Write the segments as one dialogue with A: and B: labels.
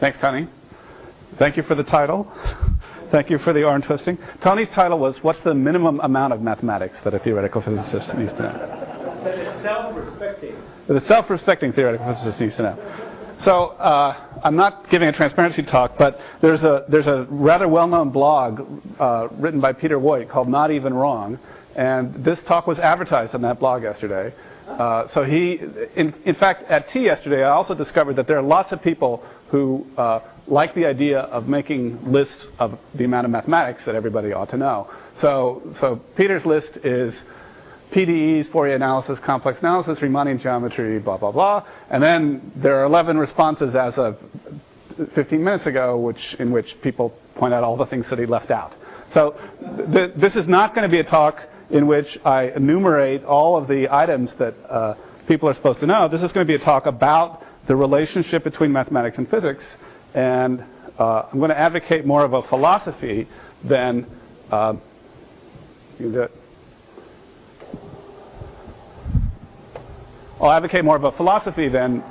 A: Thanks, Tony. Thank you for the title. Thank you for the arm twisting. Tony's title was, what's the minimum amount of mathematics that a theoretical physicist needs to know?
B: That is self-respecting.
A: The self-respecting theoretical physicist needs to know. So I'm not giving a transparency talk, but there's a rather well-known blog written by Peter Woit called Not Even Wrong, and this talk was advertised on that blog yesterday. So in fact, at tea yesterday, I also discovered that there are lots of people who like the idea of making lists of the amount of mathematics that everybody ought to know. So Peter's list is PDEs, Fourier analysis, complex analysis, Riemannian geometry, blah, blah, blah. And then there are 11 responses as of 15 minutes ago, in which people point out all the things that he left out. So this is not going to be a talk in which I enumerate all of the items that people are supposed to know. This is going to be a talk about the relationship between mathematics and physics. And I'm going to advocate more of a philosophy than you can do it. I'll advocate more of a philosophy than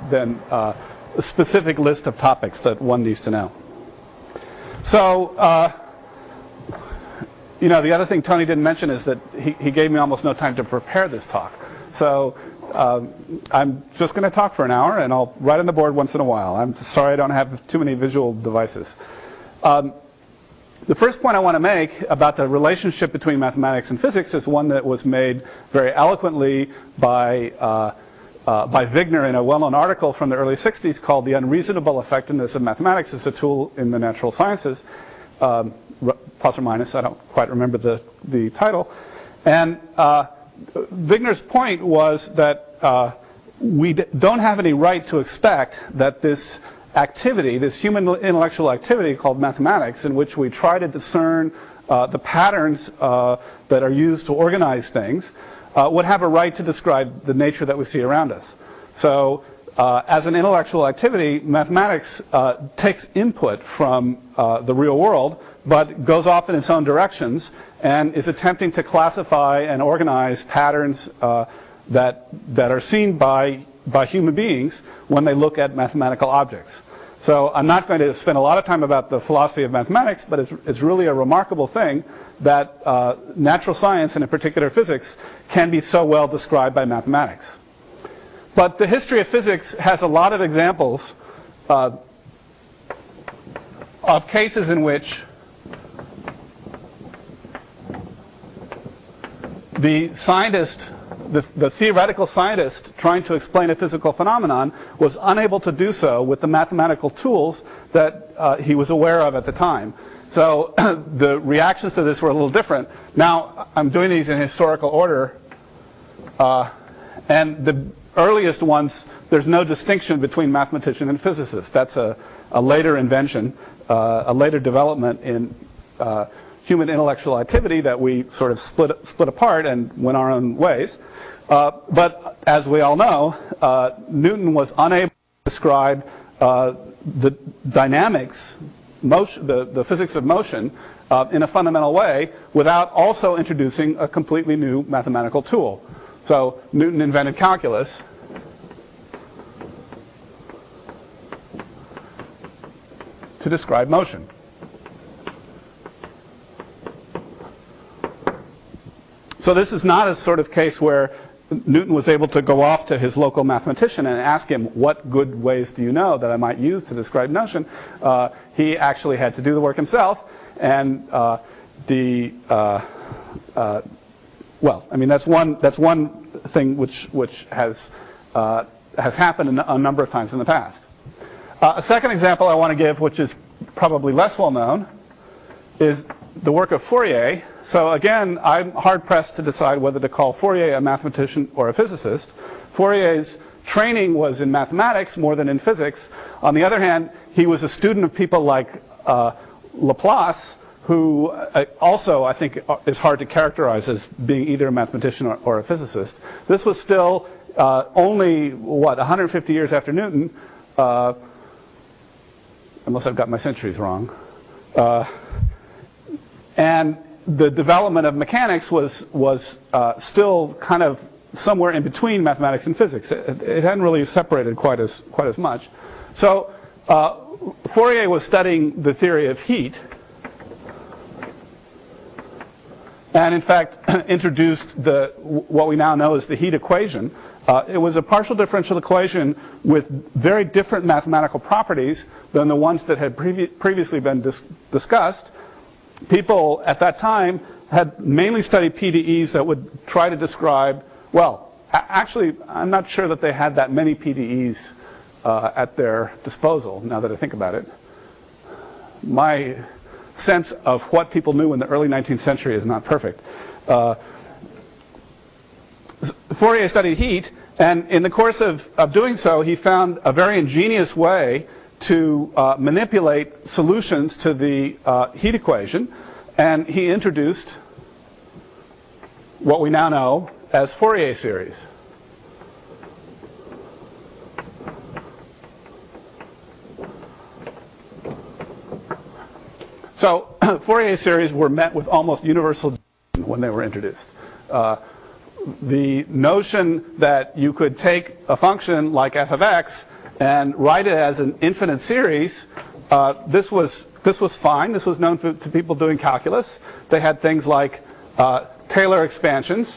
A: a specific list of topics that one needs to know. So, the other thing Tony didn't mention is that he gave me almost no time to prepare this talk. So I'm just going to talk for an hour, and I'll write on the board once in a while. I'm sorry I don't have too many visual devices. The first point I want to make about the relationship between mathematics and physics is one that was made very eloquently by Wigner in a well-known article from the early 60s called The Unreasonable Effectiveness of Mathematics as a Tool in the Natural Sciences, plus or minus, I don't quite remember the title. And Wigner's point was that we don't have any right to expect that this activity, this human intellectual activity called mathematics, in which we try to discern the patterns that are used to organize things, would have a right to describe the nature that we see around us. So as an intellectual activity, mathematics takes input from the real world, but goes off in its own directions and is attempting to classify and organize patterns that are seen by human beings when they look at mathematical objects. So I'm not going to spend a lot of time about the philosophy of mathematics, but it's really a remarkable thing that natural science, and in particular physics, can be so well described by mathematics. But the history of physics has a lot of examples of cases in which the scientist, the theoretical scientist trying to explain a physical phenomenon was unable to do so with the mathematical tools that he was aware of at the time. So the reactions to this were a little different. Now, I'm doing these in historical order. And the earliest ones, there's no distinction between mathematician and physicist. That's a later invention, a later development in human intellectual activity that we sort of split apart and went our own ways. But as we all know, Newton was unable to describe the dynamics, motion, the physics of motion, in a fundamental way without also introducing a completely new mathematical tool. So Newton invented calculus. To describe motion. So this is not a sort of case where Newton was able to go off to his local mathematician and ask him, what good ways do you know that I might use to describe motion? He actually had to do the work himself. And well, I mean, that's one thing which has happened a number of times in the past. A second example I want to give, which is probably less well known, is the work of Fourier. So again, I'm hard-pressed to decide whether to call Fourier a mathematician or a physicist. Fourier's training was in mathematics more than in physics. On the other hand, he was a student of people like Laplace, who also, I think, is hard to characterize as being either a mathematician or a physicist. This was still only, 150 years after Newton, unless I've got my centuries wrong. And the development of mechanics was still kind of somewhere in between mathematics and physics. It hadn't really separated quite as much. So Fourier was studying the theory of heat, and in fact introduced what we now know as the heat equation. It was a partial differential equation with very different mathematical properties than the ones that had previously been discussed. People at that time had mainly studied PDEs that would try to describe, well, actually, I'm not sure that they had that many PDEs at their disposal, now that I think about it. My sense of what people knew in the early 19th century is not perfect. Fourier studied heat, and in the course of doing so, he found a very ingenious way to manipulate solutions to the heat equation, and he introduced what we now know as Fourier series. So Fourier series were met with almost universal when they were introduced. The notion that you could take a function like f of x and write it as an infinite series, this was fine. This was known to people doing calculus. They had things like Taylor expansions,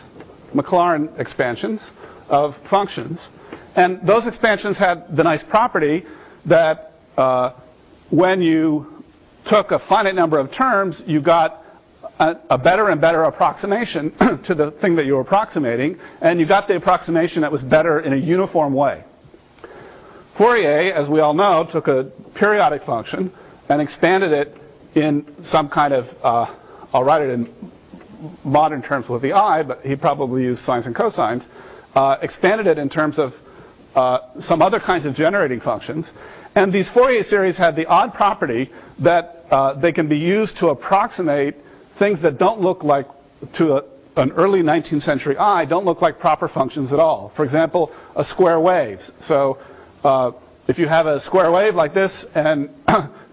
A: Maclaurin expansions of functions. And those expansions had the nice property that when you took a finite number of terms, you got a better and better approximation to the thing that you were approximating, and you got the approximation that was better in a uniform way. Fourier, as we all know, took a periodic function and expanded it in some kind of, I'll write it in modern terms with the I, but he probably used sines and cosines, expanded it in terms of some other kinds of generating functions. And these Fourier series had the odd property that they can be used to approximate things that don't look like, to an early 19th century eye, don't look like proper functions at all. For example, a square wave. So if you have a square wave like this and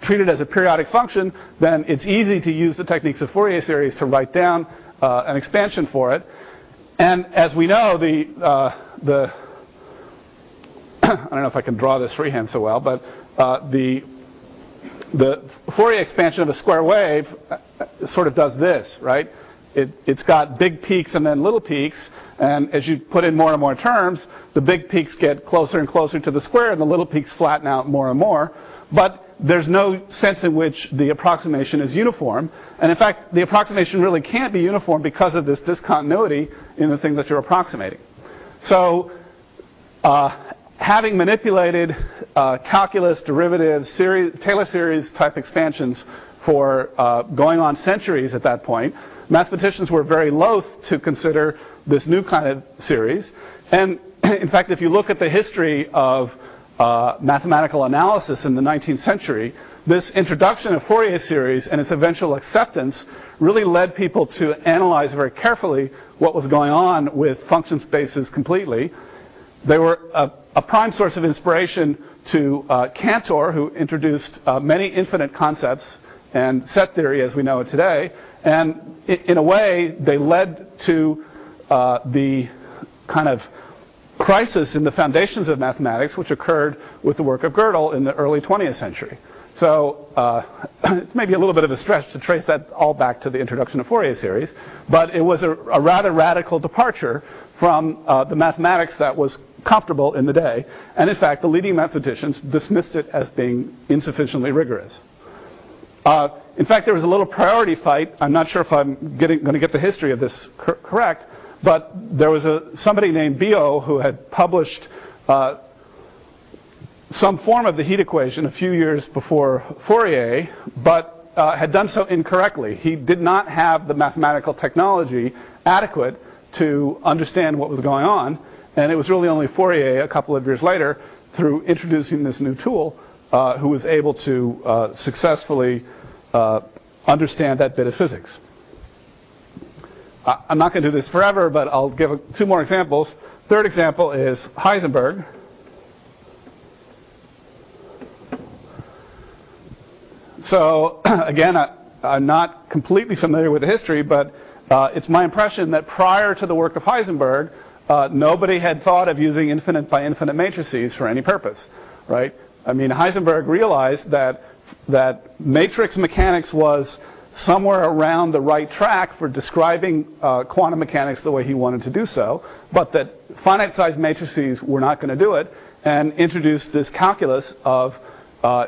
A: treat it as a periodic function, then it's easy to use the techniques of Fourier series to write down an expansion for it. And as we know, I don't know if I can draw this freehand so well, but the Fourier expansion of a square wave sort of does this, right? It's got big peaks and then little peaks, and as you put in more and more terms, the big peaks get closer and closer to the square, and the little peaks flatten out more and more. But there's no sense in which the approximation is uniform. And in fact, the approximation really can't be uniform because of this discontinuity in the thing that you're approximating. So having manipulated calculus, derivatives, Taylor series type expansions for going on centuries at that point, mathematicians were very loath to consider this new kind of series. And in fact, if you look at the history of mathematical analysis in the 19th century, this introduction of Fourier series and its eventual acceptance really led people to analyze very carefully what was going on with function spaces completely. They were a prime source of inspiration to Cantor, who introduced many infinite concepts and set theory as we know it today. And in a way, they led to the kind of crisis in the foundations of mathematics, which occurred with the work of Gödel in the early 20th century. So it's maybe a little bit of a stretch to trace that all back to the introduction of Fourier series, but it was a rather radical departure from the mathematics that was comfortable in the day. And in fact, the leading mathematicians dismissed it as being insufficiently rigorous. In fact, there was a little priority fight. I'm not sure if I'm going to get the history of this correct, but there was somebody named Biot who had published some form of the heat equation a few years before Fourier, but had done so incorrectly. He did not have the mathematical technology adequate to understand what was going on, and it was really only Fourier a couple of years later, through introducing this new tool, who was able to successfully understand that bit of physics. I'm not going to do this forever, but I'll give two more examples. Third example is Heisenberg. So again, I'm not completely familiar with the history, but it's my impression that prior to the work of Heisenberg, nobody had thought of using infinite by infinite matrices for any purpose, right? I mean, Heisenberg realized that matrix mechanics was somewhere around the right track for describing quantum mechanics the way he wanted to do so, but that finite-sized matrices were not going to do it, and introduced this calculus of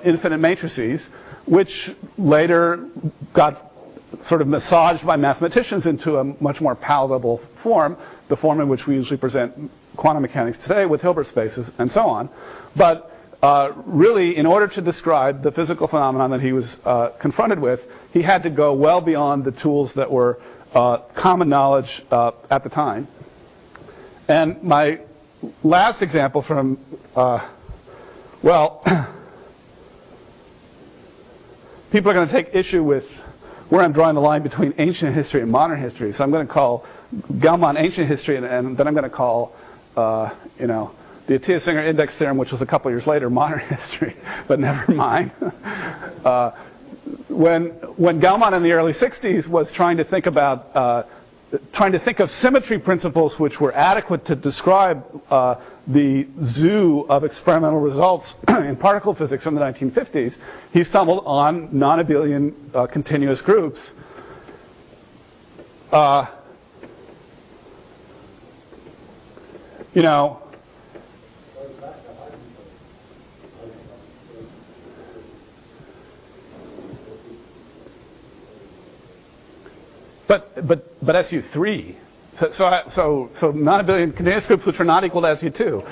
A: infinite matrices, which later got sort of massaged by mathematicians into a much more palatable form, the form in which we usually present quantum mechanics today with Hilbert spaces and so on. But really, in order to describe the physical phenomenon that he was confronted with, he had to go well beyond the tools that were common knowledge at the time. And my last example from, well, people are going to take issue with where I'm drawing the line between ancient history and modern history. So I'm going to call Gell-Mann ancient history, and then I'm going to call, the Atiyah-Singer index theorem, which was a couple years later, modern history. But never mind. When Gell-Mann in the early 60s was trying to think of symmetry principles which were adequate to describe the zoo of experimental results in particle physics from the 1950s, he stumbled on non-abelian continuous groups. But SU3. So non-abelian continuous groups which are not equal to SU2.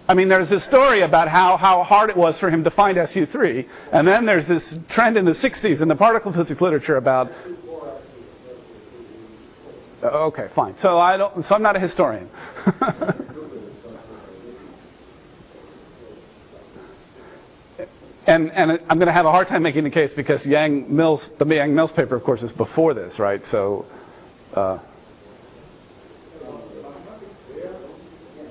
A: I mean, there's this story about how hard it was for him to find SU3, and then there's this trend in the 60s in the particle physics literature about. Okay, fine. So I'm not a historian. And I'm going to have a hard time making the case because the Yang-Mills paper, of course, is before this, right? So, so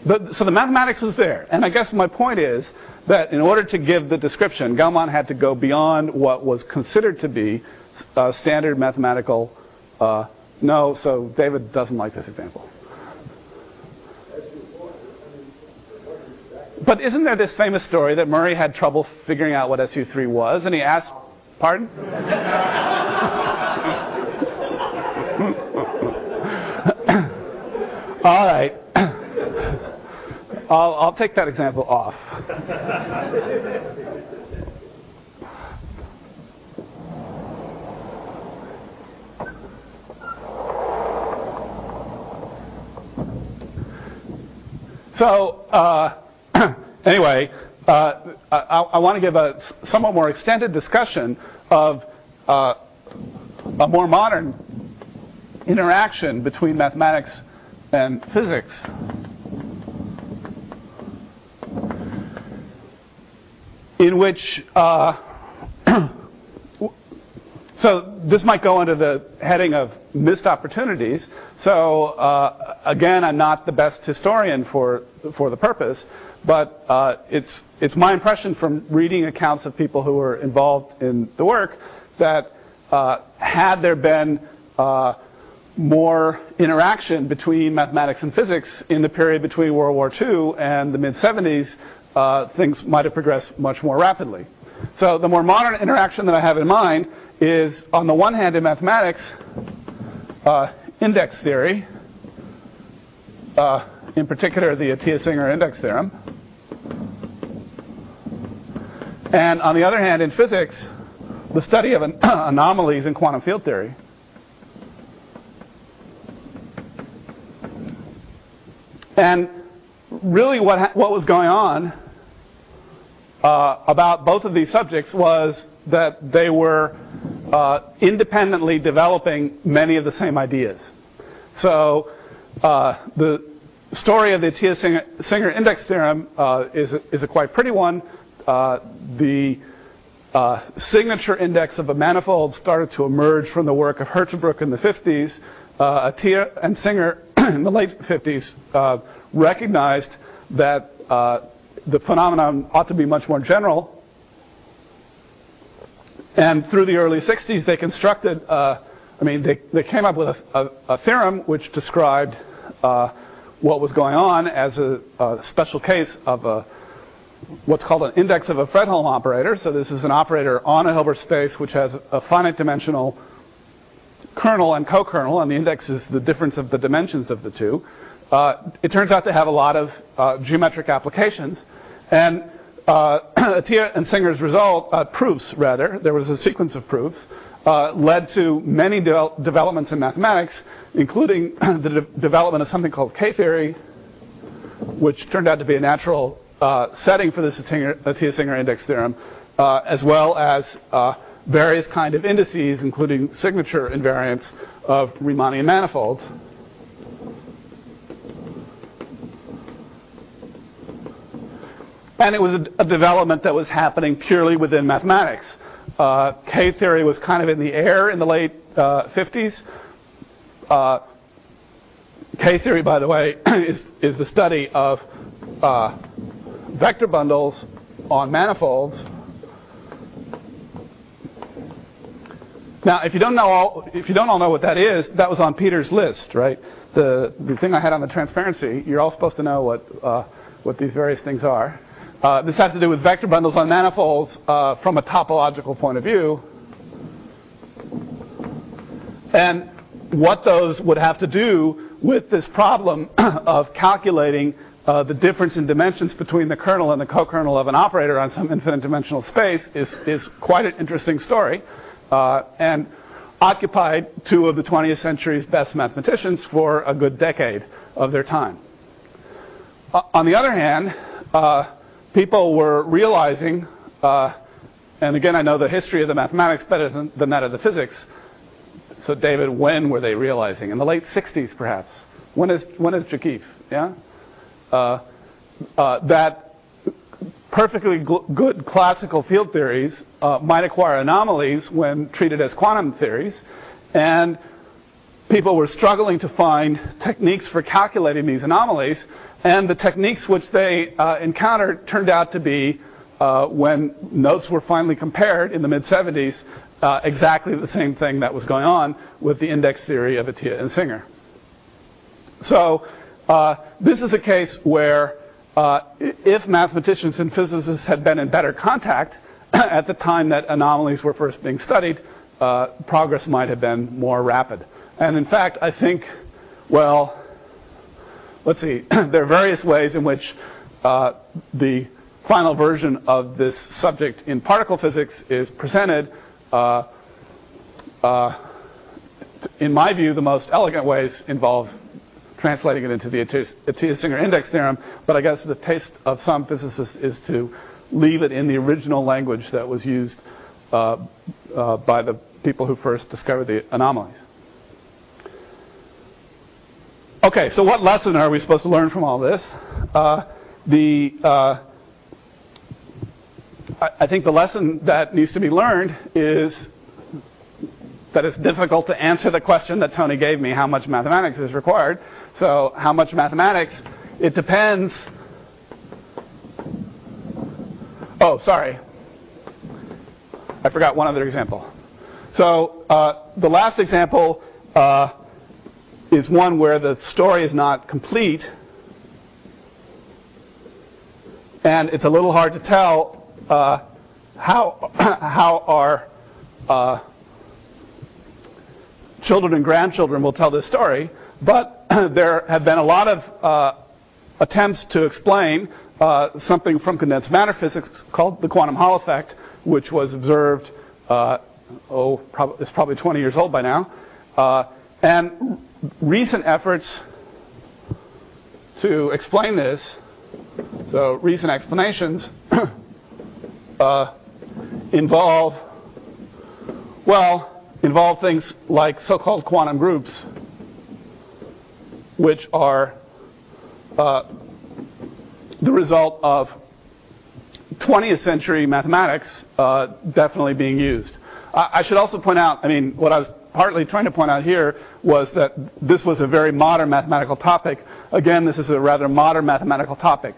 A: the mathematics was there, and I guess my point is that in order to give the description, Gell-Mann had to go beyond what was considered to be standard mathematical. No, so David doesn't like this example. But isn't there this famous story that Murray had trouble figuring out what SU3 was, and he asked, pardon? All right. I'll take that example off. So, anyway, I want to give a somewhat more extended discussion of a more modern interaction between mathematics and physics. In which, so this might go under the heading of missed opportunities. So again, I'm not the best historian for the purpose, but it's my impression from reading accounts of people who were involved in the work that had there been more interaction between mathematics and physics in the period between World War II and the mid-70s, things might have progressed much more rapidly. So the more modern interaction that I have in mind is, on the one hand, in mathematics, index theory, in particular the Atiyah-Singer index theorem. And on the other hand, in physics, the study of anomalies in quantum field theory. And really what was going on about both of these subjects was that they were independently developing many of the same ideas. So the story of the Atiyah-Singer index theorem is a quite pretty one. The signature index of a manifold started to emerge from the work of Hertzsprung in the 50s. Atiyah and Singer in the late 50s recognized that the phenomenon ought to be much more general. And through the early 60s, they constructed, they came up with a theorem which described what was going on as a special case of what's called an index of a Fredholm operator. So this is an operator on a Hilbert space which has a finite dimensional kernel and co-kernel, and the index is the difference of the dimensions of the two. It turns out to have a lot of geometric applications. And Atiyah and Singer's proofs, there was a sequence of proofs, led to many developments in mathematics, including the development of something called K-theory, which turned out to be a natural setting for this Atiyah-Singer index theorem, as well as various kind of indices, including signature invariants of Riemannian manifolds. And it was a development that was happening purely within mathematics. K-theory was kind of in the air in the late 50s. K-theory, by the way, is the study of vector bundles on manifolds. Now, if you don't all know what that is, that was on Peter's list, right? The thing I had on the transparency. You're all supposed to know what these various things are. This has to do with vector bundles on manifolds from a topological point of view. And what those would have to do with this problem of calculating the difference in dimensions between the kernel and the co-kernel of an operator on some infinite dimensional space is quite an interesting story, and occupied two of the 20th century's best mathematicians for a good decade of their time. On the other hand, people were realizing, and again, I know the history of the mathematics better than that of the physics. So, David, when were they realizing? In the late 60s, perhaps. When is Jakif? Yeah, that perfectly good classical field theories might acquire anomalies when treated as quantum theories, and people were struggling to find techniques for calculating these anomalies. And the techniques which they encountered turned out to be, when notes were finally compared in the mid-70s, exactly the same thing that was going on with the index theory of Atiyah and Singer. So this is a case where if mathematicians and physicists had been in better contact at the time that anomalies were first being studied, progress might have been more rapid. And in fact, I think, well, let's see, there are various ways in which the final version of this subject in particle physics is presented. In my view, the most elegant ways involve translating it into the Atiyah-Singer index theorem, but I guess the taste of some physicists is to leave it in the original language that was used by the people who first discovered the anomalies. Okay, so what lesson are we supposed to learn from all this? I think the lesson that needs to be learned is that it's difficult to answer the question that Tony gave me, how much mathematics is required. So how much mathematics? It depends. Oh, sorry. I forgot one other example. So the last example is one where the story is not complete, and it's a little hard to tell how our children and grandchildren will tell this story, but there have been a lot of attempts to explain something from condensed matter physics called the quantum Hall effect, which was observed, it's probably 20 years old by now, and recent efforts to explain this, so recent explanations, involve things like so-called quantum groups, which are the result of 20th century mathematics definitely being used. I should also point out, what I was partly trying to point out here was that this was a very modern mathematical topic. Again, this is a rather modern mathematical topic.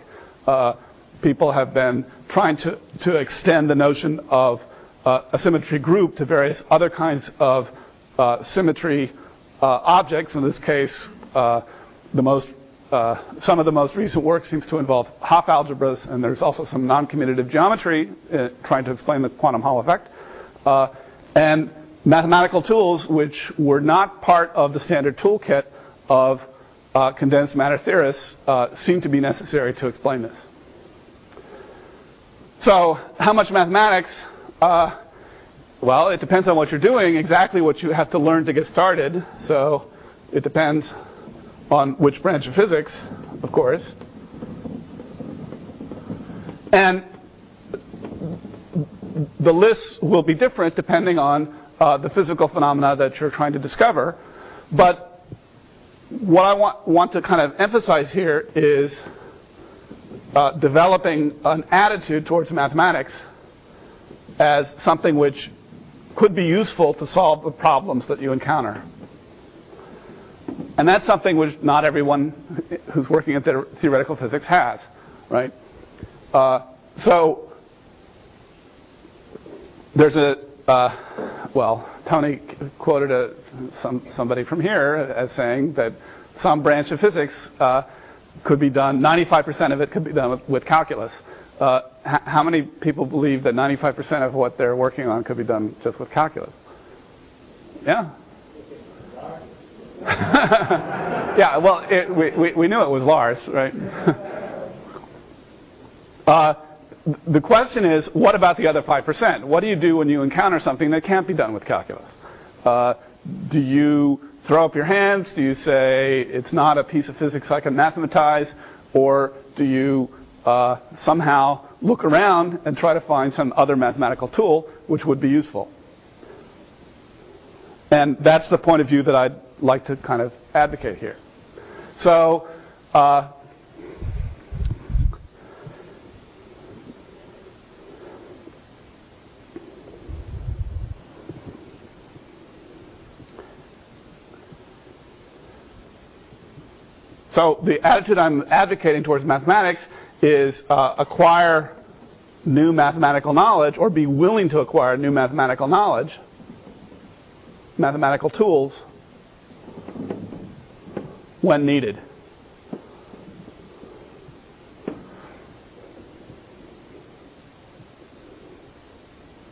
A: People have been trying to extend the notion of a symmetry group to various other kinds of symmetry objects. In this case, some of the most recent work seems to involve Hopf algebras, and there's also some non-commutative geometry trying to explain the quantum Hall effect. And mathematical tools which were not part of the standard toolkit of condensed matter theorists seem to be necessary to explain this. So how much mathematics? Well, it depends on what you're doing, exactly what you have to learn to get started. So it depends on which branch of physics, of course. And the lists will be different depending on the physical phenomena that you're trying to discover. But what I want to kind of emphasize here is developing an attitude towards mathematics as something which could be useful to solve the problems that you encounter. And that's something which not everyone who's working at theoretical physics has, right? So there's Tony quoted somebody from here as saying that some branch of physics could be done, 95% of it could be done with calculus. How many people believe that 95% of what they're working on could be done just with calculus? Yeah? Yeah, well, we knew it was Lars, right? The question is, what about the other 5%? What do you do when you encounter something that can't be done with calculus? Do you throw up your hands? Do you say, it's not a piece of physics I can mathematize? Or do you somehow look around and try to find some other mathematical tool which would be useful? And that's the point of view that I'd like to kind of advocate here. So, so the attitude I'm advocating towards mathematics is acquire new mathematical knowledge, or be willing to acquire new mathematical knowledge, mathematical tools, when needed.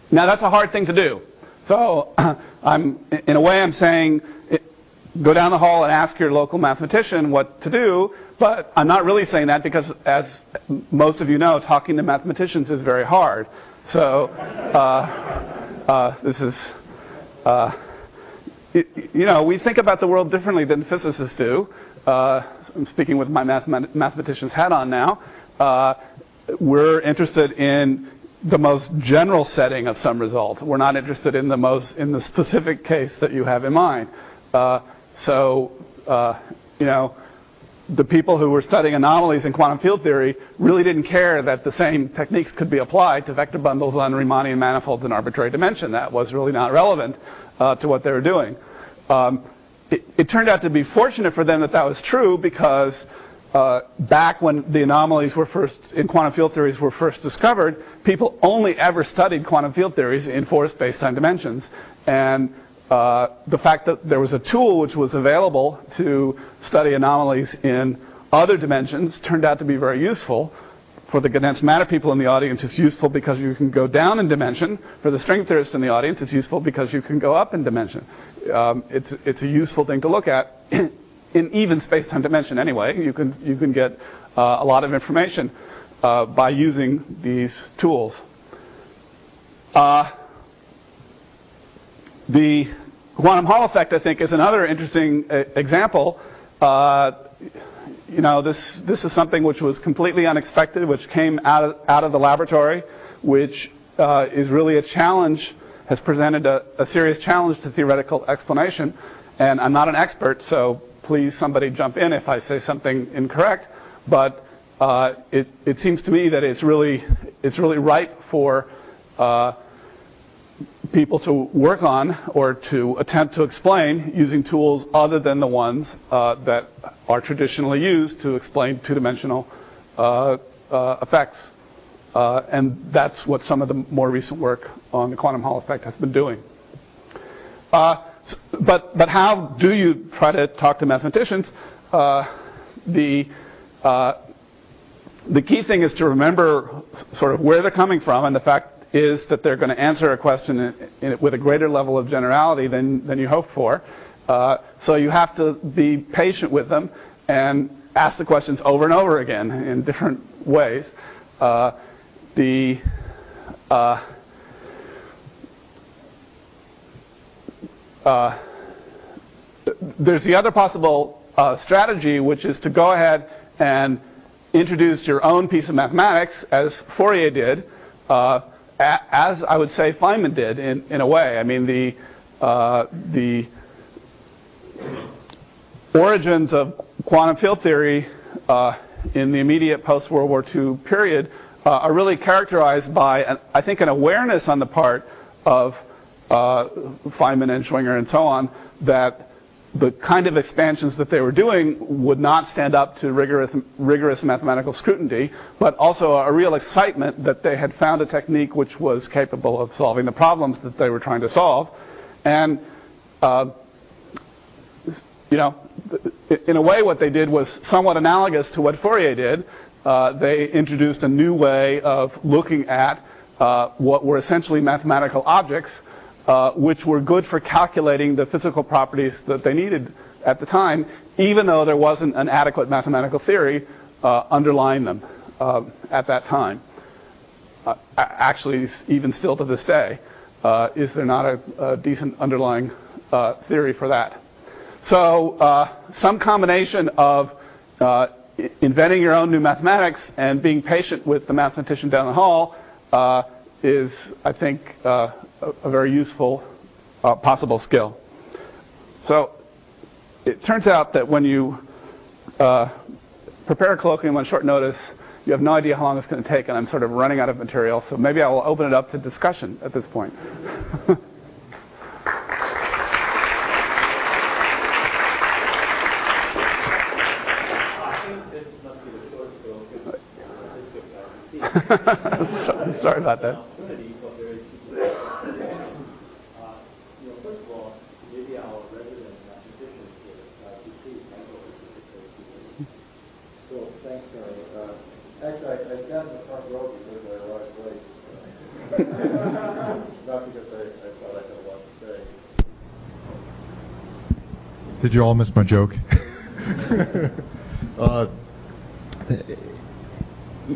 A: Now that's a hard thing to do. So in a way I'm saying, go down the hall and ask your local mathematician what to do, but I'm not really saying that because, as most of you know, talking to mathematicians is very hard. So this is, we think about the world differently than physicists do. I'm speaking with my mathematician's hat on now. We're interested in the most general setting of some result. We're not interested in the specific case that you have in mind. The people who were studying anomalies in quantum field theory really didn't care that the same techniques could be applied to vector bundles on Riemannian manifolds in arbitrary dimension. That was really not relevant to what they were doing. It turned out to be fortunate for them that was true, because back when the anomalies were in quantum field theories were first discovered, people only ever studied quantum field theories in 4 space-time dimensions. And the fact that there was a tool which was available to study anomalies in other dimensions turned out to be very useful. For the condensed matter people in the audience, it's useful because you can go down in dimension. For the string theorists in the audience, it's useful because you can go up in dimension. It's a useful thing to look at in even space-time dimension anyway. You can get a lot of information by using these tools. The quantum Hall effect, I think, is another interesting example. This is something which was completely unexpected, which came out of the laboratory, which is really a challenge, has presented a serious challenge to theoretical explanation. And I'm not an expert, so please somebody jump in if I say something incorrect. But it seems to me that it's really ripe for people to work on or to attempt to explain using tools other than the ones that are traditionally used to explain two-dimensional effects. And that's what some of the more recent work on the quantum Hall effect has been doing. But how do you try to talk to mathematicians? the key thing is to remember sort of where they're coming from, and the fact is that they're going to answer a question with a greater level of generality than you hoped for. So you have to be patient with them and ask the questions over and over again in different ways. There's the other possible strategy, which is to go ahead and introduce your own piece of mathematics, as Fourier did, as I would say Feynman did in a way. I mean, the origins of quantum field theory in the immediate post-World War II period are really characterized by, I think, an awareness on the part of Feynman and Schwinger and so on that the kind of expansions that they were doing would not stand up to rigorous mathematical scrutiny, but also a real excitement that they had found a technique which was capable of solving the problems that they were trying to solve. And in a way, what they did was somewhat analogous to what Fourier did. They introduced a new way of looking at what were essentially mathematical objects, which were good for calculating the physical properties that they needed at the time, even though there wasn't an adequate mathematical theory underlying them at that time. Actually, even still to this day, is there not a decent underlying theory for that? So some combination of inventing your own new mathematics and being patient with the mathematician down the hall is, I think, a very useful possible skill. So it turns out that when you prepare a colloquium on short notice, you have no idea how long it's going to take, and I'm sort of running out of material, so maybe I will open it up to discussion at this point. Sorry about that.
B: First of all, maybe our resident mathematicians here So thanks, Tony. Actually, I sat in the front row because I arrived late. Not because I thought I had a lot to say.
C: Did you all miss my joke?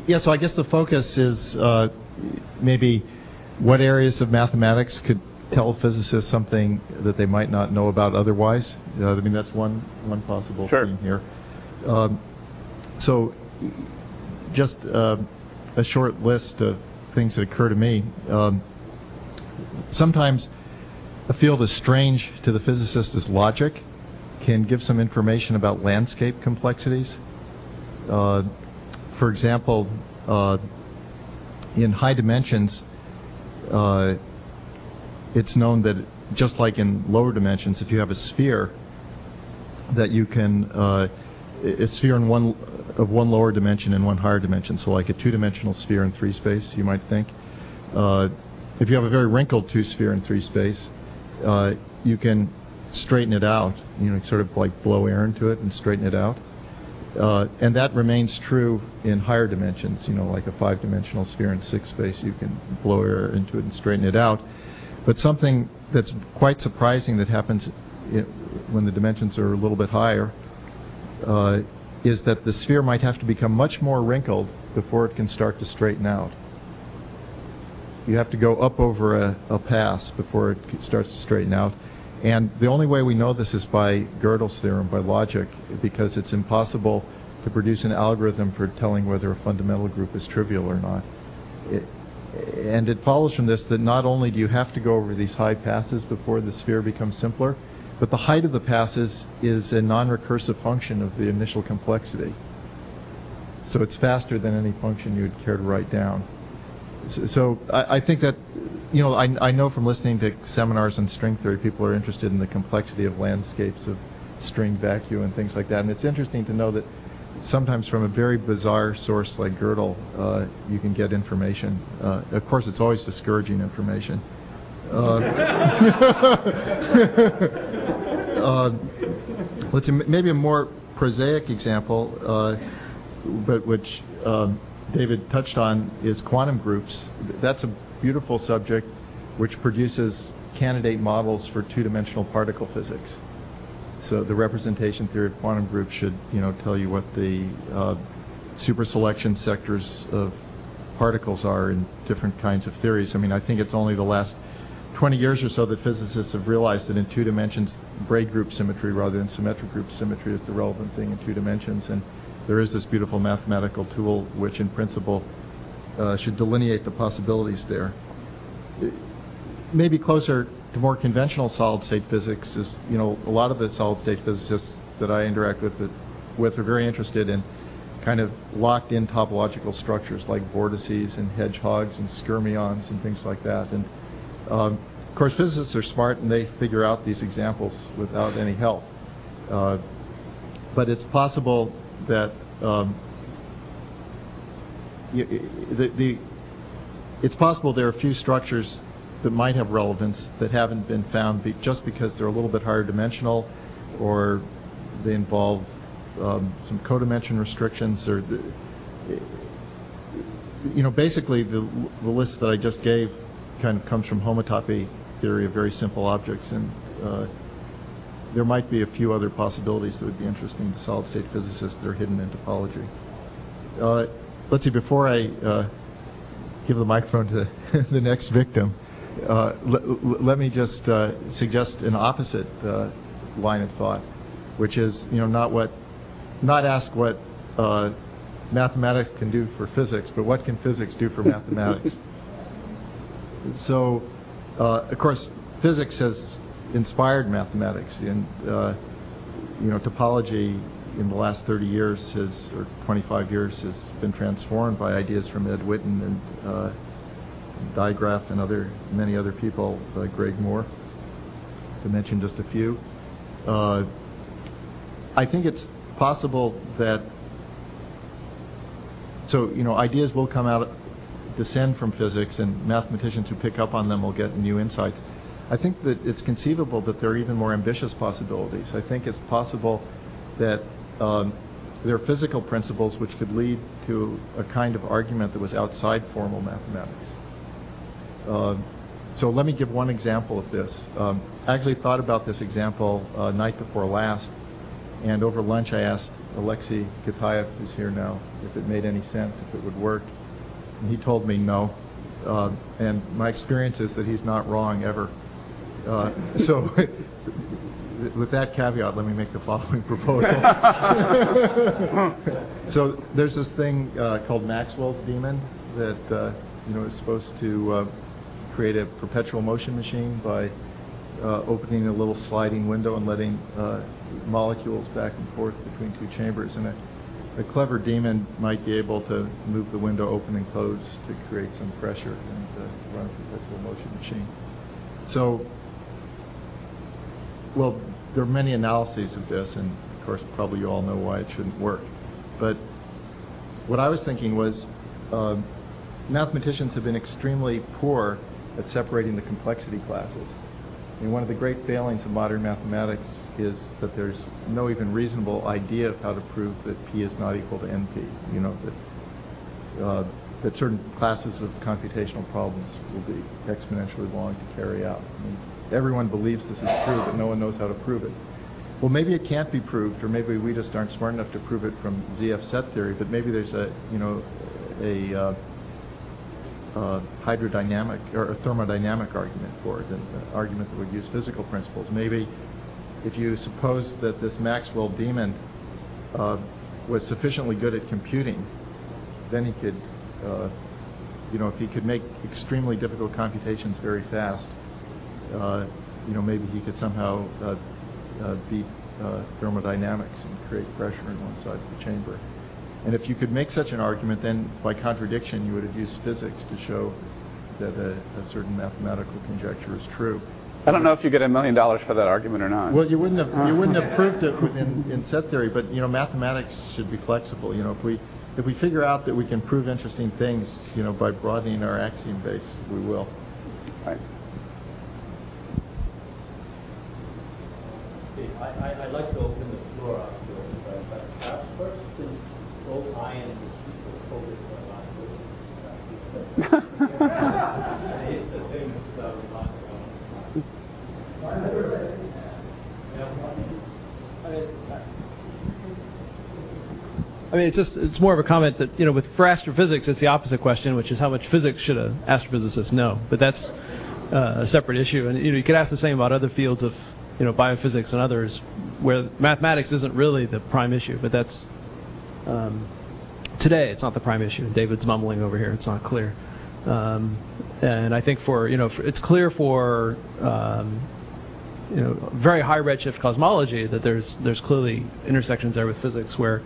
C: Yeah, so I guess the focus is maybe what areas of mathematics could tell physicists something that they might not know about otherwise. I mean, that's one possible theme here. So just a short list of things that occur to me. Sometimes a field as strange to the physicist as logic can give some information about landscape complexities. For example, in high dimensions, it's known that just like in lower dimensions, if you have a sphere, that you can a sphere in one lower dimension and one higher dimension. So like a two-dimensional sphere in 3 space, you might think. If you have a very wrinkled 2-sphere in 3 space, you can straighten it out. Sort of like blow air into it and straighten it out. And that remains true in higher dimensions. Like a 5-dimensional sphere in 6 space, you can blow air into it and straighten it out. But something that's quite surprising that happens when the dimensions are a little bit higher is that the sphere might have to become much more wrinkled before it can start to straighten out. You have to go up over a pass before it starts to straighten out. And the only way we know this is by Gödel's theorem, by logic, because it's impossible to produce an algorithm for telling whether a fundamental group is trivial or not. And it follows from this that not only do you have to go over these high passes before the sphere becomes simpler, but the height of the passes is a non-recursive function of the initial complexity. So it's faster than any function you would care to write down. So I think that, I know from listening to seminars on string theory, people are interested in the complexity of landscapes of string vacuum and things like that. And it's interesting to know that sometimes from a very bizarre source like Gödel, you can get information. Of course, it's always discouraging information. let's see, maybe a more prosaic example, but which David touched on, is quantum groups. That's a beautiful subject which produces candidate models for two-dimensional particle physics. So the representation theory of quantum groups should, tell you what the superselection sectors of particles are in different kinds of theories. I mean, I think it's only the last 20 years or so that physicists have realized that in 2 dimensions, braid group symmetry rather than symmetric group symmetry is the relevant thing in 2 dimensions. And there is this beautiful mathematical tool which, in principle, should delineate the possibilities there. Maybe closer to more conventional solid-state physics is, a lot of the solid-state physicists that I interact with are very interested in kind of locked-in topological structures like vortices and hedgehogs and skyrmions and things like that. And of course, physicists are smart and they figure out these examples without any help. But it's possible that it's possible there are a few structures that might have relevance that haven't been found just because they're a little bit higher dimensional, or they involve some codimension restrictions, or basically the list that I just gave kind of comes from homotopy theory of very simple objects, and there might be a few other possibilities that would be interesting to solid-state physicists that are hidden in topology. Let's see, before I give the microphone to the next victim, let me just suggest an opposite line of thought, which is, not ask what mathematics can do for physics, but what can physics do for mathematics? So, of course, physics has inspired mathematics, and topology in the last 30 years or 25 years has been transformed by ideas from Ed Witten and Digraph and many other people, Greg Moore, to mention just a few. I think it's possible that, ideas will come out, descend from physics, and mathematicians who pick up on them will get new insights. I think that it's conceivable that there are even more ambitious possibilities. I think it's possible that there are physical principles which could lead to a kind of argument that was outside formal mathematics. So let me give one example of this. I actually thought about this example night before last, and over lunch I asked Alexei Kitaev, who's here now, if it made any sense, if it would work. And he told me no. And my experience is that he's not wrong ever. So with that caveat, let me make the following proposal. So there's this thing called Maxwell's demon that is supposed to create a perpetual motion machine by opening a little sliding window and letting molecules back and forth between 2 chambers. And a clever demon might be able to move the window open and close to create some pressure and run a perpetual motion machine. So, well, there are many analyses of this, and of course probably you all know why it shouldn't work. But what I was thinking was mathematicians have been extremely poor at separating the complexity classes. I mean, one of the great failings of modern mathematics is that there's no even reasonable idea of how to prove that P is not equal to NP. That certain classes of computational problems will be exponentially long to carry out. I mean, everyone believes this is true, but no one knows how to prove it. Well, maybe it can't be proved, or maybe we just aren't smart enough to prove it from ZF set theory. But maybe there's a hydrodynamic or a thermodynamic argument for it, an argument that would use physical principles. Maybe if you suppose that this Maxwell demon was sufficiently good at computing, then he could, if he could make extremely difficult computations very fast, maybe he could somehow beat thermodynamics and create pressure in one side of the chamber. And if you could make such an argument, then by contradiction you would have used physics to show that a certain mathematical conjecture is true.
A: I don't know if you get $1 million for that argument or not.
C: Well, you wouldn't have proved it in set theory, but mathematics should be flexible. If we figure out that we can prove interesting things, by broadening our axiom base, we will.
A: Right.
D: I'd like to open the floor up to it, but perhaps first can both I and the speaker focus on it's the thing that we're talking
E: I mean, it's more of a comment that, for astrophysics, it's the opposite question, which is how much physics should an astrophysicist know? But that's a separate issue. And, you could ask the same about other fields of, biophysics and others, where mathematics isn't really the prime issue. But that's, today, it's not the prime issue. David's mumbling over here. It's not clear. And I think it's clear for, very high redshift cosmology that there's clearly intersections there with physics where,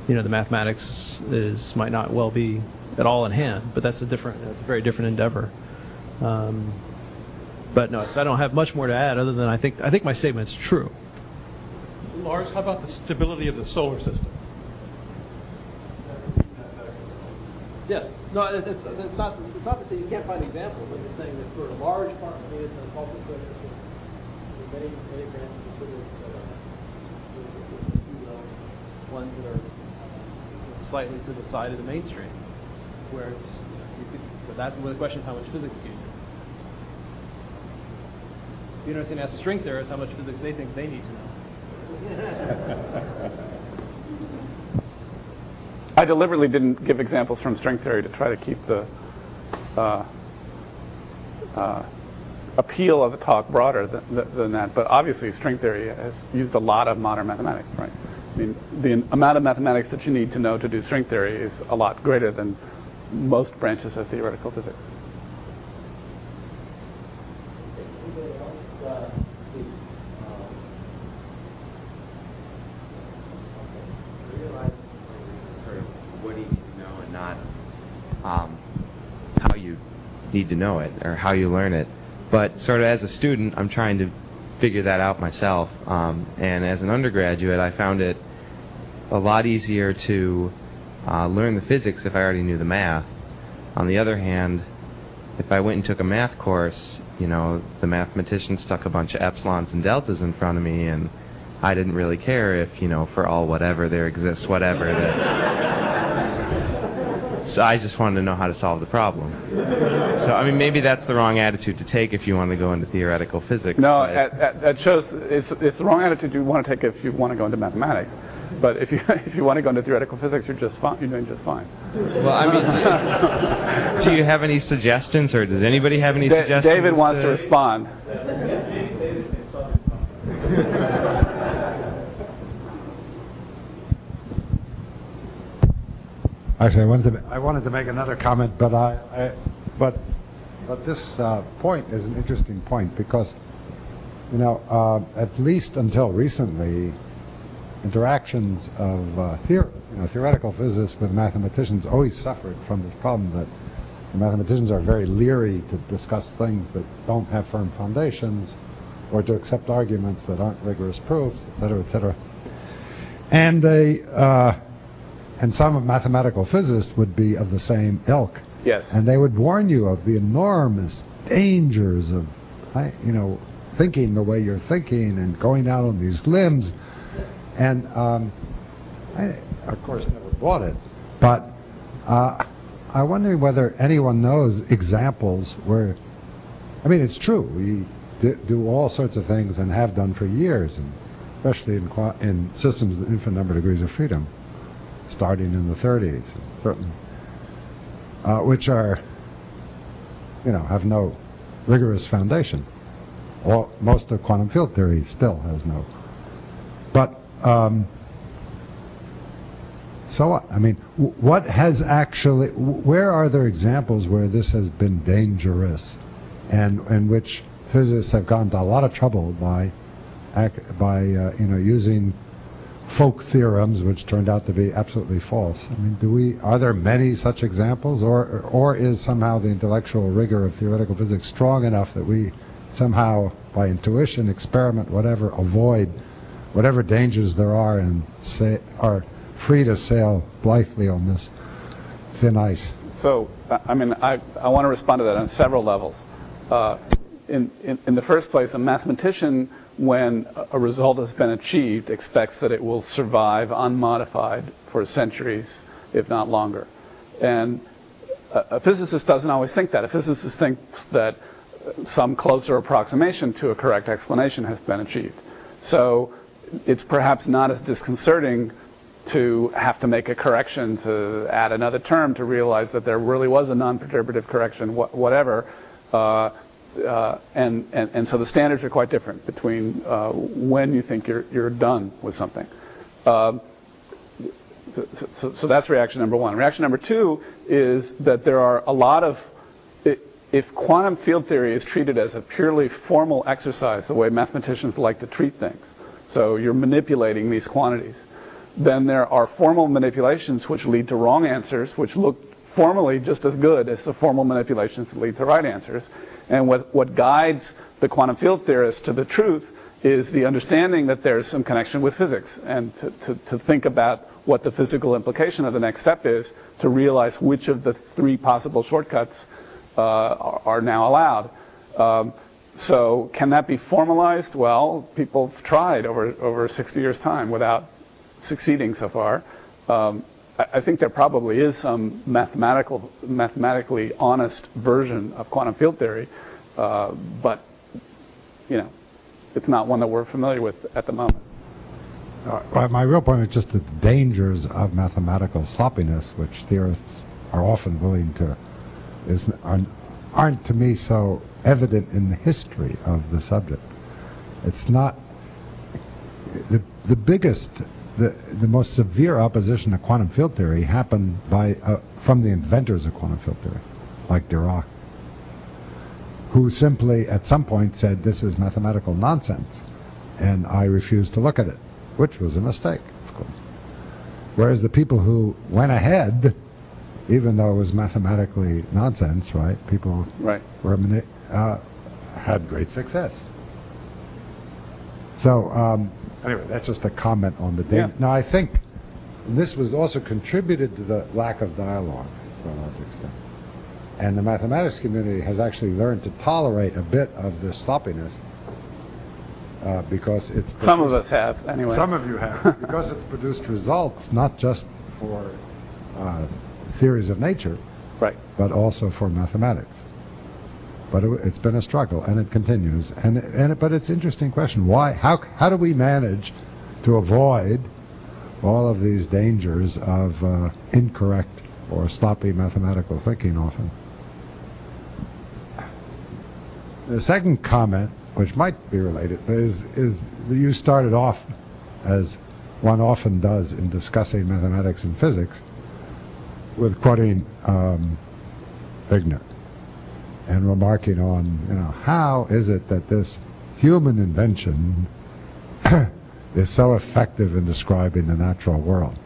E: the mathematics might not well be at all in hand, but that's a very different endeavor. But no, so I don't have much more to add other than I think my statement's true.
F: Lars, how about the stability of the solar system?
E: Yes. No, it's not to say you can't find examples. I'm just saying that for a large part, it's an also question for many branches of physics that are ones that are slightly to the side of the mainstream, where the question is how much physics do you know? The interesting ask the string theorists how much physics they think they need to know.
A: I deliberately didn't give examples from string theory to try to keep the appeal of the talk broader than that. But obviously, string theory has used a lot of modern mathematics, right? I mean, the amount of mathematics that you need to know to do string theory is a lot greater than most branches of theoretical physics.
G: What do you need to know and not how you need to know it or how you learn it. But sort of as a student, I'm trying to figure that out myself. And as an undergraduate, I found it a lot easier to learn the physics if I already knew the math. On the other hand, if I went and took a math course, the mathematician stuck a bunch of epsilons and deltas in front of me, and I didn't really care if, for all whatever there exists whatever that. So I just wanted to know how to solve the problem. So, I mean, maybe that's the wrong attitude to take if you want to go into theoretical physics.
A: No, that shows it's the wrong attitude you want to take if you want to go into mathematics. But if you want to go into theoretical physics, you're just fine. You're doing just fine.
G: Well, I mean, do you have any suggestions, or does anybody have any suggestions?
A: David wants to respond.
H: Actually, I wanted to make another comment, but this point is an interesting point because, at least until recently, interactions of theoretical physicists with mathematicians always suffered from this problem that the mathematicians are very leery to discuss things that don't have firm foundations, or to accept arguments that aren't rigorous proofs, etc., etc. And some mathematical physicists would be of the same ilk.
A: Yes.
H: And they would warn you of the enormous dangers of, thinking the way you're thinking and going out on these limbs. And I, of course, never bought it. But I'm wondering whether anyone knows examples where, it's true. We do all sorts of things and have done for years, and especially in systems with infinite number of degrees of freedom, starting in the 30s, certainly, which are, have no rigorous foundation. Most of quantum field theory still has no. But so what? What has actually? Where are there examples where this has been dangerous, and in which physicists have gone to a lot of trouble by using folk theorems, which turned out to be absolutely false? Are there many such examples, or is somehow the intellectual rigor of theoretical physics strong enough that we somehow, by intuition, experiment, whatever, avoid whatever dangers there are and are free to sail blithely on this thin ice?
A: So, I want to respond to that on several levels. In the first place, a mathematician when a result has been achieved, expects that it will survive unmodified for centuries, if not longer. And a physicist doesn't always think that. A physicist thinks that some closer approximation to a correct explanation has been achieved. So it's perhaps not as disconcerting to have to make a correction, to add another term, to realize that there really was a non-perturbative correction, whatever. And so the standards are quite different between when you think you're done with something. So that's reaction number one. Reaction number two is that there are a lot of, if quantum field theory is treated as a purely formal exercise, the way mathematicians like to treat things, so you're manipulating these quantities, then there are formal manipulations which lead to wrong answers, which look formally just as good as the formal manipulations that lead to right answers. And what guides the quantum field theorist to the truth is the understanding that there's some connection with physics, and to think about what the physical implication of the next step is, to realize which of the three possible shortcuts are now allowed. So can that be formalized? Well, people have tried over 60 years' time without succeeding so far. I think there probably is some mathematically honest version of quantum field theory, but it's not one that we're familiar with at the moment.
H: My real point is just the dangers of mathematical sloppiness, which theorists are often willing to, aren't to me so evident in the history of the subject. It's not the biggest. The most severe opposition to quantum field theory happened from the inventors of quantum field theory, like Dirac, who simply at some point said, this is mathematical nonsense, and I refuse to look at it, which was a mistake, of course. Whereas the people who went ahead, even though it was mathematically nonsense, right, people were had great success. So anyway, that's just a comment on the danger.
A: Yeah.
H: Now, I think this was also contributed to the lack of dialogue to a large extent. And the mathematics community has actually learned to tolerate a bit of this sloppiness because it's...
A: Some of us have, anyway.
H: Some of you have. Because it's produced results, not just for theories of nature,
A: right,
H: but also for mathematics. But it's been a struggle, and it continues. But it's an interesting question. Why? How do we manage to avoid all of these dangers of incorrect or sloppy mathematical thinking often? The second comment, which might be related, is that you started off, as one often does in discussing mathematics and physics, with quoting Wigner, and remarking on, how is it that this human invention is so effective in describing the natural world?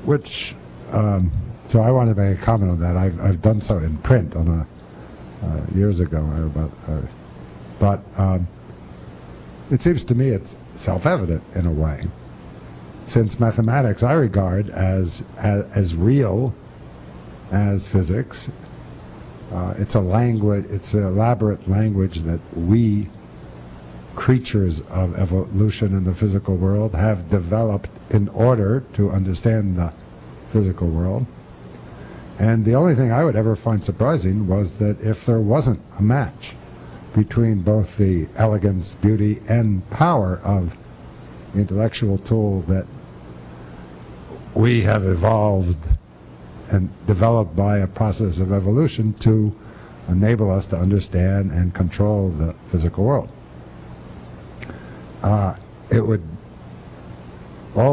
H: Which, so I want to make a comment on that. I've done so in print on years ago, but it seems to me it's self-evident in a way, since mathematics I regard as real as physics. It's a language, it's an elaborate language that we, creatures of evolution in the physical world, have developed in order to understand the physical world. And the only thing I would ever find surprising was that if there wasn't a match between both the elegance, beauty, and power of the intellectual tool that we have evolved and developed by a process of evolution to enable us to understand and control the physical world. All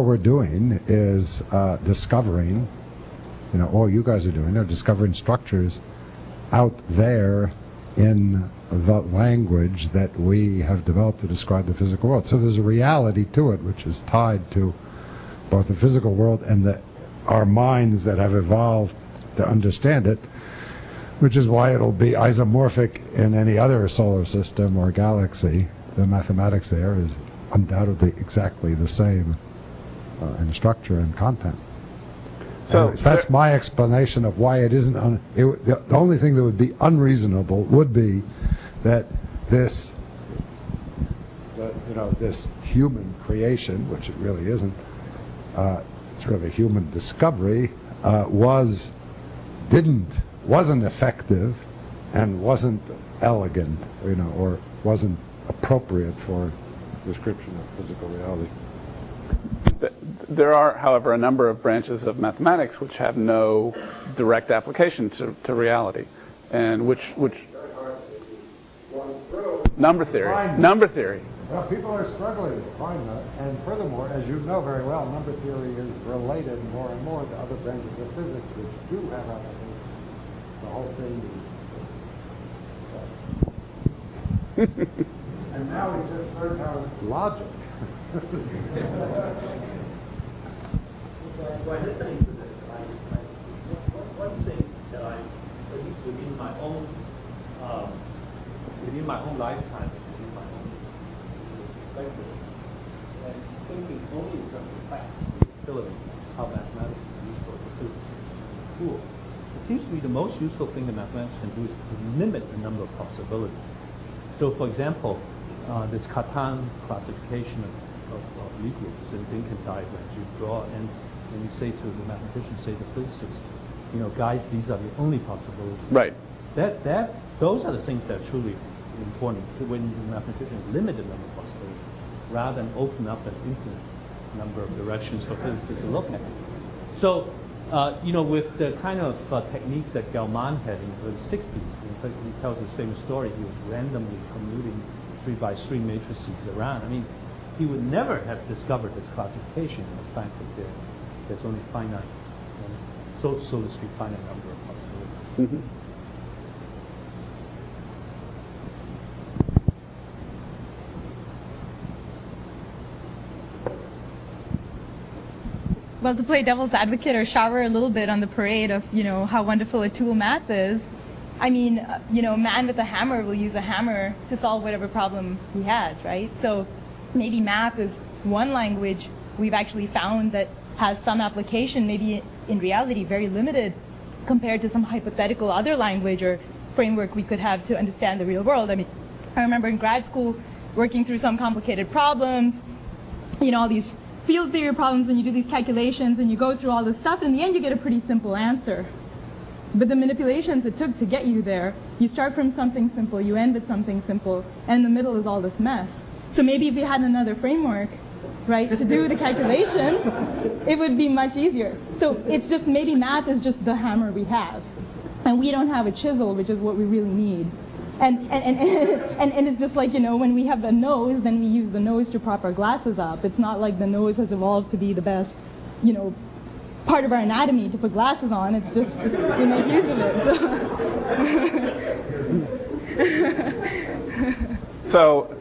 H: we're doing is discovering, all you guys are doing are discovering structures out there in the language that we have developed to describe the physical world. So there's a reality to it which is tied to both the physical world and our minds that have evolved to understand it, which is why it'll be isomorphic in any other solar system or galaxy. The mathematics there is undoubtedly exactly the same in structure and content. So that's my explanation of why it isn't. The only thing that would be unreasonable would be that this this human creation, which it really isn't, it's really human discovery, wasn't effective and wasn't elegant, or wasn't appropriate for description of physical reality.
A: There are, however, a number of branches of mathematics which have no direct application to reality, and which number theory.
H: Well, people are struggling to find that, and furthermore, as you know very well, number theory is related more and more to other branches of physics which do have application. The whole thing is. And now we just learned how logic.
D: By listening to this, one thing that I, at least within my own lifetime, within my own perspective, and thinking only in terms of facts, utility, how mathematics is useful for physics tool. It seems to me the most useful thing that mathematics can do is to limit the number of possibilities. So, for example, this Cartan classification of Lie groups and Lincoln diagrams you draw, and you say to the mathematician, say to the physicist, guys, these are the only possibilities.
A: Right.
D: Those are the things that are truly important. When the mathematicians limit the number of possibilities, rather than open up an infinite number of directions for physicists to look at. So, with the kind of techniques that Gell-Mann had in the 60s, in fact, he tells this famous story, he was randomly commuting 3x3 matrices around. I mean, he would never have discovered this classification, the fact that there's only finite, so to speak, finite number of possibilities.
A: Mm-hmm.
I: Well, to play devil's advocate or shower a little bit on the parade of, how wonderful a tool math is, I mean, man with a hammer will use a hammer to solve whatever problem he has, right? So maybe math is one language we've actually found that has some application, maybe in reality very limited compared to some hypothetical other language or framework we could have to understand the real world. I mean, I remember in grad school working through some complicated problems, all these field theory problems, and you do these calculations and you go through all this stuff, and in the end you get a pretty simple answer. But the manipulations it took to get you there, you start from something simple, you end with something simple, and in the middle is all this mess. So maybe if you had another framework, right, to do the calculation, it would be much easier. So it's just, maybe math is just the hammer we have, and we don't have a chisel, which is what we really need. And it's just like, when we have the nose, then we use the nose to prop our glasses up. It's not like the nose has evolved to be the best, part of our anatomy to put glasses on. It's just we make use of it. So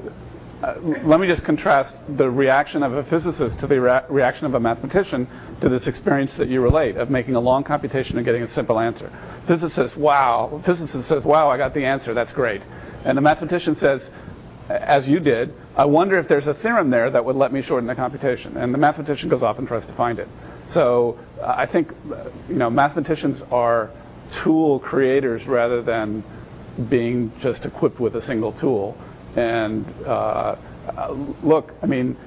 A: let me just contrast the reaction of a physicist to the reaction of a mathematician to this experience that you relate of making a long computation and getting a simple answer. Physicist says, wow, I got the answer, that's great. And the mathematician says, as you did, I wonder if there's a theorem there that would let me shorten the computation. And the mathematician goes off and tries to find it. So I think, mathematicians are tool creators rather than being just equipped with a single tool. And look, I mean,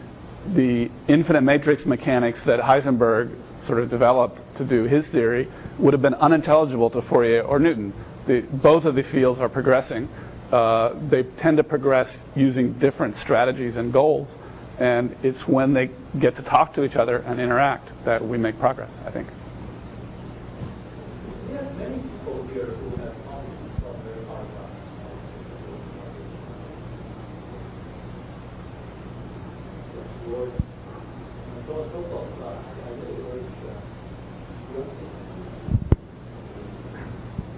A: the infinite matrix mechanics that Heisenberg sort of developed to do his theory would have been unintelligible to Fourier or Newton. Both of the fields are progressing. They tend to progress using different strategies and goals. And it's when they get to talk to each other and interact that we make progress, I think.
D: We have many people here who have problems from very hard times.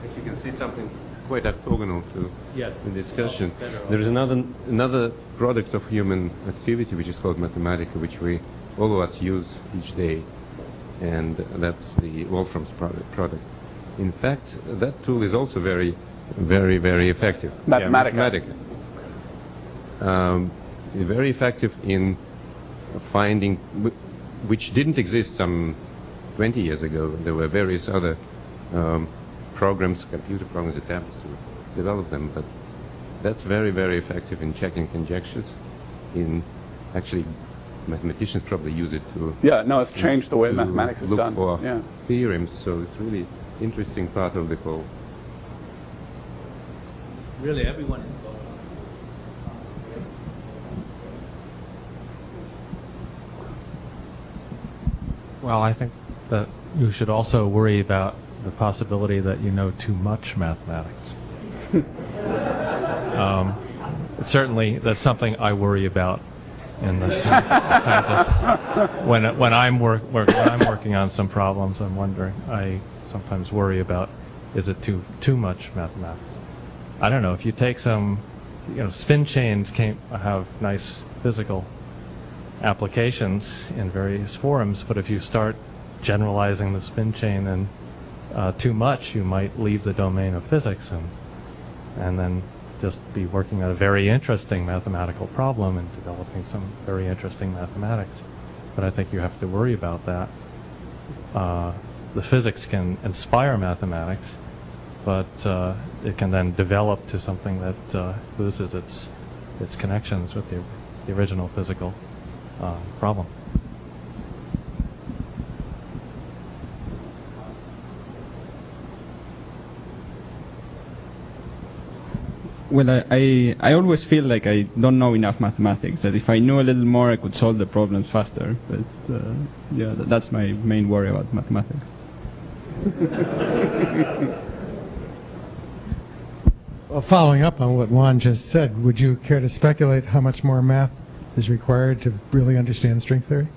B: If you can see something quite orthogonal to
D: Yes.
B: the discussion.
D: Better.
B: There is another product of human activity which is called mathematica, which we all of us use each day, and that's the Wolfram's product. In fact, that tool is also very, very, very effective.
A: Mathematica.
B: Yeah, Mathematica. Very effective in finding, which didn't exist some 20 years ago. There were various other programs, computer programs, attempts to develop them, but that's very, very effective in checking conjectures actually mathematicians probably use it to.
A: Yeah, no, it's changed the way mathematics is
B: look
A: done.
B: for
A: Yeah.
B: theorems, so it's really interesting part of the whole.
E: Really, everyone involved.
F: Well, I think that you should also worry about the possibility that you know too much mathematics. Certainly, that's something I worry about in this kinds of when I'm working on some problems. I'm wondering. I sometimes worry about, is it too much mathematics? I don't know. If you take some, spin chains have nice physical applications in various forms, but if you start generalizing the spin chain and too much, you might leave the domain of physics and then just be working on a very interesting mathematical problem and developing some very interesting mathematics. But I think you have to worry about that. The physics can inspire mathematics, but it can then develop to something that loses its connections with the original physical problem.
J: Well, I always feel like I don't know enough mathematics, that if I knew a little more I could solve the problems faster. But yeah, that's my main worry about mathematics.
K: Well, following up on what Juan just said, would you care to speculate how much more math is required to really understand string theory?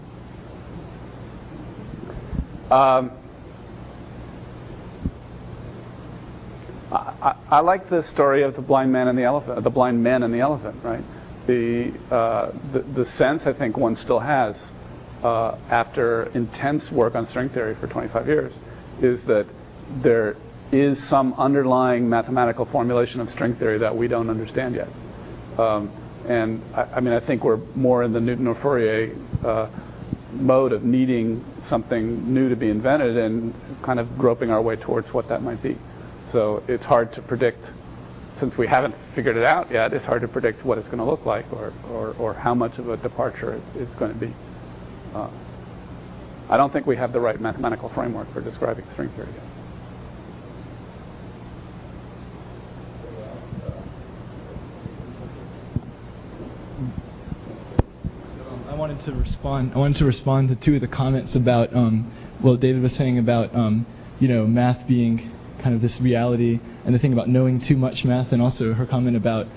A: I like the story of the blind man and the elephant, the blind men and the elephant, right? The sense I think one still has after intense work on string theory for 25 years is that there is some underlying mathematical formulation of string theory that we don't understand yet. And I think we're more in the Newton or Fourier mode of needing something new to be invented and kind of groping our way towards what that might be. So it's hard to predict, since we haven't figured it out yet, it's hard to predict what it's going to look like or how much of a departure it's going to be. I don't think we have the right mathematical framework for describing string theory yet.
L: I wanted to respond to two of the comments about what David was saying about math being kind of this reality, and the thing about knowing too much math, and also her comment about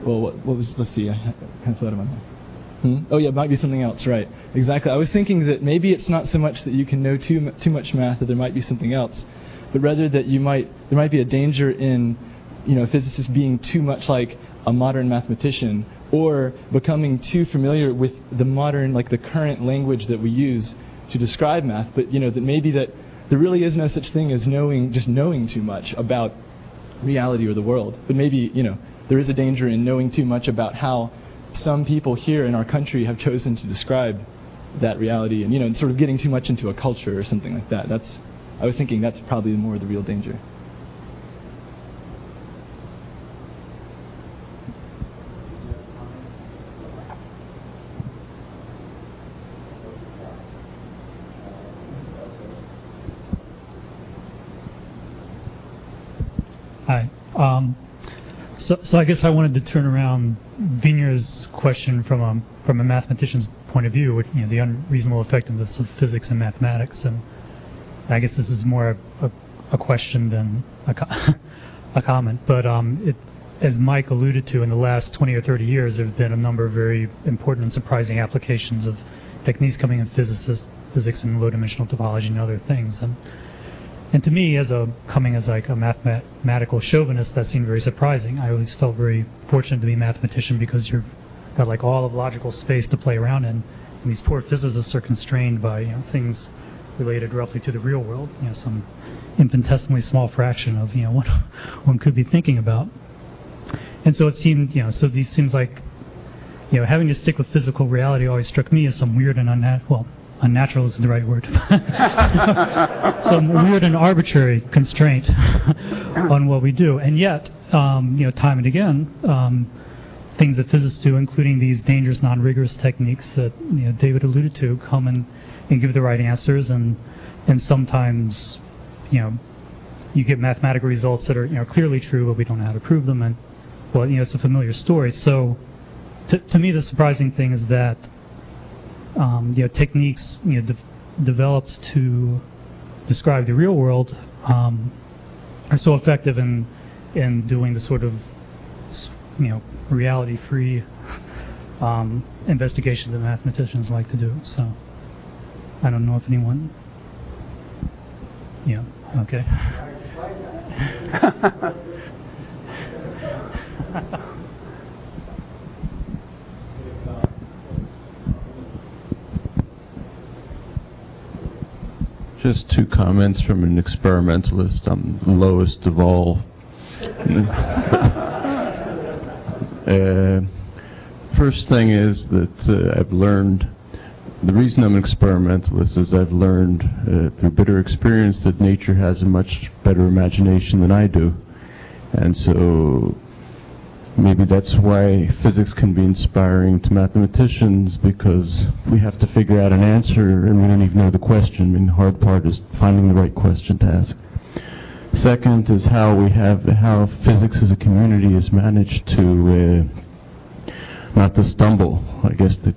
L: what was, let's see, I kind of floated my mind. Oh yeah, it might be something else, right? Exactly. I was thinking that maybe it's not so much that you can know too much math, that there might be something else, but rather that there might be a danger in physicists being too much like a modern mathematician, or becoming too familiar with the modern, like the current language that we use to describe math, but that maybe that there really is no such thing as knowing too much about reality or the world. But maybe, there is a danger in knowing too much about how some people here in our country have chosen to describe that reality, and sort of getting too much into a culture or something like that. I was thinking that's probably more the real danger.
M: Hi. So I guess I wanted to turn around Wiener's question from a mathematician's point of view, the unreasonable effectiveness of physics and mathematics, and I guess this is more a question than a comment. But as Mike alluded to, in the last 20 or 30 years, there have been a number of very important and surprising applications of techniques coming in physics and low-dimensional topology and other things. And to me, coming as like a mathematical chauvinist, that seemed very surprising. I always felt very fortunate to be a mathematician because you've got like all of logical space to play around in. And these poor physicists are constrained by things related roughly to the real world, some infinitesimally small fraction of what one could be thinking about. And so it seemed, so these seems like having to stick with physical reality always struck me as some weird and unnatural isn't the right word. Some weird and arbitrary constraint on what we do. And yet, time and again, things that physicists do, including these dangerous non-rigorous techniques that David alluded to, come and give the right answers, and sometimes you get mathematical results that are clearly true, but we don't know how to prove them, and it's a familiar story. So to me, the surprising thing is that techniques developed to describe the real world are so effective in doing the sort of reality-free investigation that mathematicians like to do. So I don't know if anyone. Yeah. Okay.
N: Just two comments from an experimentalist. I'm the lowest of all. First thing is that I've learned, the reason I'm an experimentalist is I've learned through bitter experience that nature has a much better imagination than I do. And so maybe that's why physics can be inspiring to mathematicians, because we have to figure out an answer and we don't even know the question. I mean, the hard part is finding the right question to ask. Second is how physics as a community has managed to not to stumble. I guess the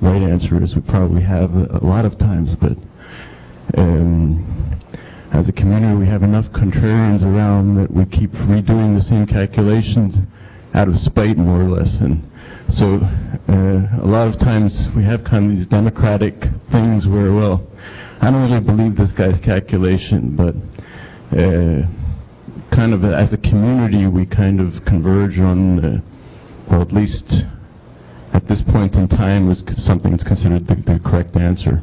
N: right answer is we probably have a lot of times, but as a community we have enough contrarians around that we keep redoing the same calculations out of spite, more or less. And so a lot of times we have kind of these democratic things where, well, I don't really believe this guy's calculation, but kind of as a community we kind of converge on, or at least at this point in time, is something that's considered the correct answer.